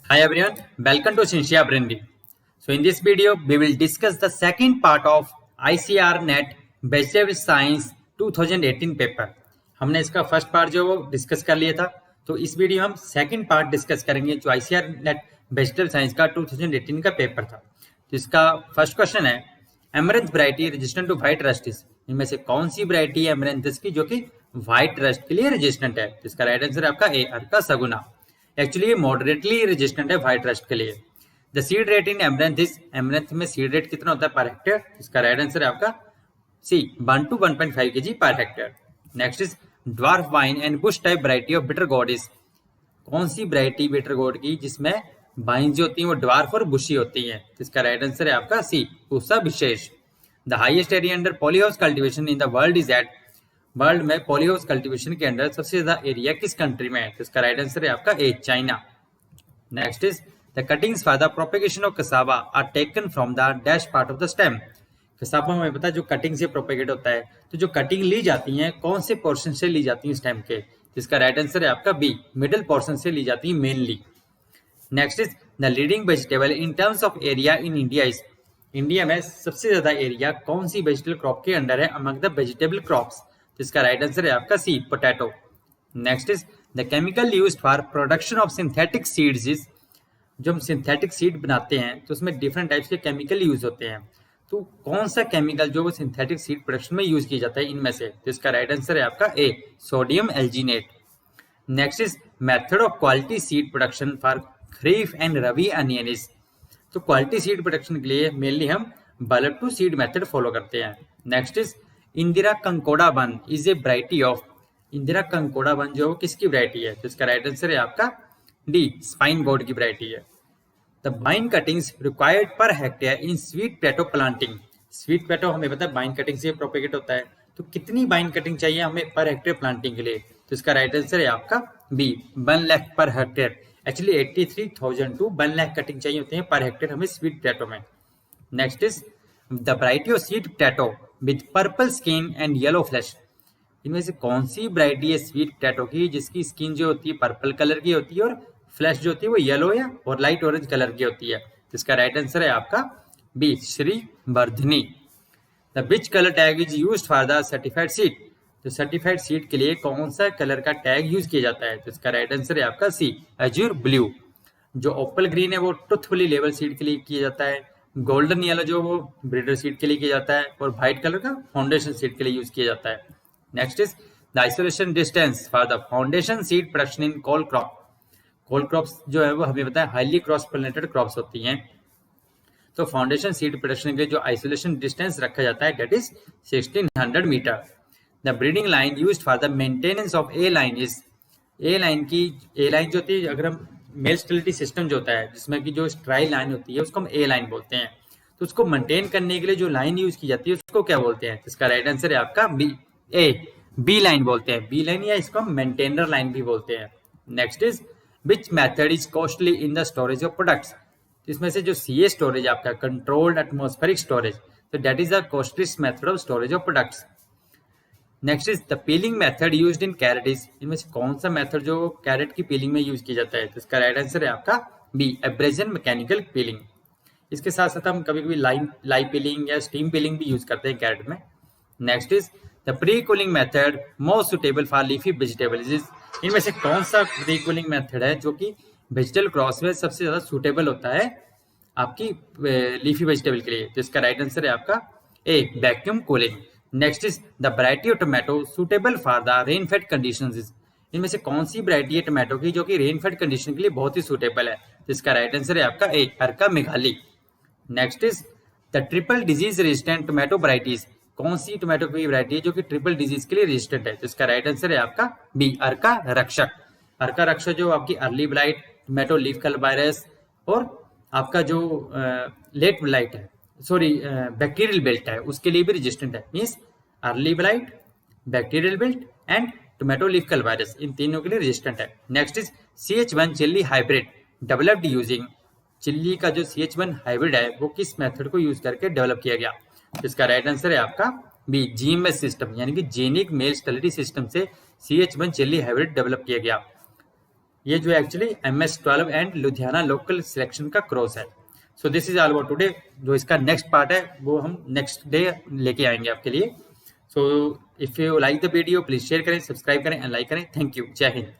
Hi everyone, welcome to Scientia Brainery. So in this video, we will discuss the second part of ICAR-NET Vegetable Science 2018 paper. हमने इसका first part जो वो discuss कर लिया था, तो इस वीडियो में हम सेकंड पार्ट डिस्कस करेंगे जो ICAR-NET वेजिटेबल साइंस का 2018 का पेपर था. तो इसका फर्स्ट क्वेश्चन है, amaranth variety resistant to white rust. इनमें से कौन सी वैरायटी है एमरेंथस की जो कि व्हाइट रस्ट के लिए रेजिस्टेंट है? तो इसका राइट आंसर है आपका ए, अर्का सगुना. एक्चुअली ये मॉडरेटली रेजिस्टेंट है व्हाइट रस्ट के लिए. The seed rate in amaranth is, amaranth में सीड रेट कितना होता है पर हेक्टेयर? इसका राइट आंसर है आपका सी, 1 to 1.5 kg per hectare. Next is dwarf wine and Bush type variety of bitter gourd is. कौन सी वैरायटी बिटर गॉड की जिसमें वाइन जो होती है वो ड्वार्फ और बुशी होती है? तो इसका राइट आंसर है आपका C, Pusa Vishesh. The highest area under polyhouse cultivation in the world is at. World में पॉलीहाउस कल्टीवेशन के अंदर सबसे ज्यादा एरिया किस कंट्री में है? तो इसका राइट आंसर है आपका A, China. Next is the cuttings for the propagation of cassava are taken from the dash part of the stem. Cassava हमें पता है जो कटिंग से प्रोपेगेट होता है, तो जो कटिंग ली जाती है कौन से पोर्शन से ली जाती है स्टेम के? तो इसका राइट आंसर है आपका बी, मिडिल पोर्शन से ली जाती है mainly. Next is the leading vegetable in terms of area in India is. India में सबसे ज्यादा एरिया कौन सी वेजिटेबल क्रॉप के अंडर है अमंग द वेजिटेबल क्रॉप्स? तो इसका राइट आंसर है आपका C, potato. Next is the chemical used for production of synthetic seeds is. जो हम सिंथेटिक सीड बनाते हैं तो उसमें डिफरेंट टाइप्स के केमिकल यूज होते हैं, तो कौन सा केमिकल जो वो सिंथेटिक सीड प्रोडक्शन में यूज किया जाता है इनमें से? तो इसका राइट आंसर है आपका A, sodium alginate. Next is method of quality seed production for kharif and rabi onion is. तो क्वालिटी सीड प्रोडक्शन के लिए मेनली हम bulb to seed method follow करते हैं. Next is Indira Kankoda one is a variety of. Indira Kankoda one जो किसकी variety है? तो इसका राइट आंसर है आपका डी, स्पाइन बोर्ड की वैरायटी है. The wine cuttings required per hectare in sweet potato planting. Sweet potato हमें पता है वाइन कटिंग से प्रोपेगेट होता है, तो कितनी वाइन कटिंग चाहिए हमें पर हेक्टेयर प्लांटिंग के लिए? तो इसका राइट आंसर है आपका B, 1 lakh per hectare. Actually 83,000 to 1 lakh cutting चाहिए होते हैं पर हेक्टेयर हमें स्वीट पोटैटो में. Next is the variety of sweet potato with purple skin and yellow flash. इनमें से कौन सी वैरायटी है स्वीट पोटैटो की जिसकी स्किन जो होती है पर्पल कलर की होती है और फ्लैश जो होती है वो येलो या और लाइट ऑरेंज कलर की होती है? तो इसका राइट आंसर है आपका B, Shri Vardhani. The which colour tag is used for the certified seed. तो सर्टिफाइड सीड के लिए कौन सा कलर का टैग यूज किया जाता है? तो इसका राइट आंसर है आपका सी, अजूर ब्लू. जो ओपल ग्रीन है वो ट्रुथफुली लेबल सीड के लिए किया जाता है. गोल्डन येलो जो वो ब्रीडर सीड के लिए किया जाता है और व्हाइट कलर का फाउंडेशन सीड के लिए यूज किया जाता है. Next is the isolation distance for the foundation seed production in cole crop. Cole crops जो है वो हमें पता है हाईली क्रॉस पोलिनेटेड क्रॉप्स होती हैं, तो फाउंडेशन सीड प्रोडक्शन के लिए जो आइसोलेशन डिस्टेंस रखा जाता है that is 1600 metre. The breeding line used for the maintenance of a line is. A line जो होती है, अगर हम मेल स्टेरिलिटी सिस्टम जो होता है जिसमें कि जो स्ट्राई लाइन होती है उसको हम ए लाइन बोलते हैं, तो उसको मेंटेन करने के लिए जो लाइन यूज की जाती है उसको क्या बोलते हैं? तो इसका राइट आंसर है आपका बी, ए, बी लाइन बोलते हैं. बी लाइन या इसको हम मेंटेनर लाइन भी बोलते हैं. Next is which method is costly in the storage of products. इसमें से जो सीए स्टोरेज आपका कंट्रोल्ड एटमॉस्फेरिक स्टोरेज, तो that is the costliest method of storage of products. Next is the piling method used in carat is. इनमें से कौन सा method जो कैरेट की पीलिंग में यूज किया जाता है? तो इसका राइट आंसर है आपका बी, एब्रेजन मैकेनिकल पीलिंग. इसके साथ साथ हम कभी कभी लाइव पीलिंग या स्टीम पीलिंग भी यूज करते हैं कैरेट में. Next is the pre cooling method most suitable for leafy vegetables is. इनमें से कौन सा प्री कूलिंग मेथड है जो कि वेजिटेबल क्रॉप्स में सबसे ज्यादा सुटेबल होता है आपकी लीफी वेजिटेबल के लिए? तो इसका राइट आंसर है आपका A, vacuum cooling. Next is the variety of tomato suitable for the rain fed conditions is. इनमें से कौन सी वैरायटी है टोमेटो की जो कि रेन फेड कंडीशन के लिए बहुत ही सुटेबल है? तो इसका राइट आंसर है आपका A, Arka Meghali. Next is the triple disease resistant tomato varieties. कौन सी टोमेटो की वैरायटी है जो कि ट्रिपल डिजीज के लिए रेजिस्टेंट है? तो इसका राइट आंसर है आपका बी, अर्का रक्षक. अर्का रक्षक जो आपकी early blight, tomato leaf curl virus और आपका जो लेट ब्लाइट है, सॉरी बैक्टीरियल बेल्ट है, उसके लिए भी रेजिस्टेंट है. Means early blight, bacterial wilt and tomato leaf curl virus, इन तीनों के लिए रेजिस्टेंट है. Next is CH1 chilli hybrid developed using. Chilli का जो CH1 हाइब्रिड है वो किस मेथड को यूज करके डेवलप किया गया? इसका राइट आंसर है आपका बी, GMS सिस्टम यानी कि जेनिक मेल स्टेरिलिटी सिस्टम से CH1 चिल्ली हाइब्रिड डेवलप किया गया. ये जो actually MS-12 and Ludhiana local selection का क्रॉस है। So this is all about today. जो इसका नेक्स्ट पार्ट है वो हम नेक्स्ट डे लेके आएंगे आपके लिए। So if you like the video please share करें, सब्सक्राइब करें एंड लाइक करें। Thank you. जय हिंद।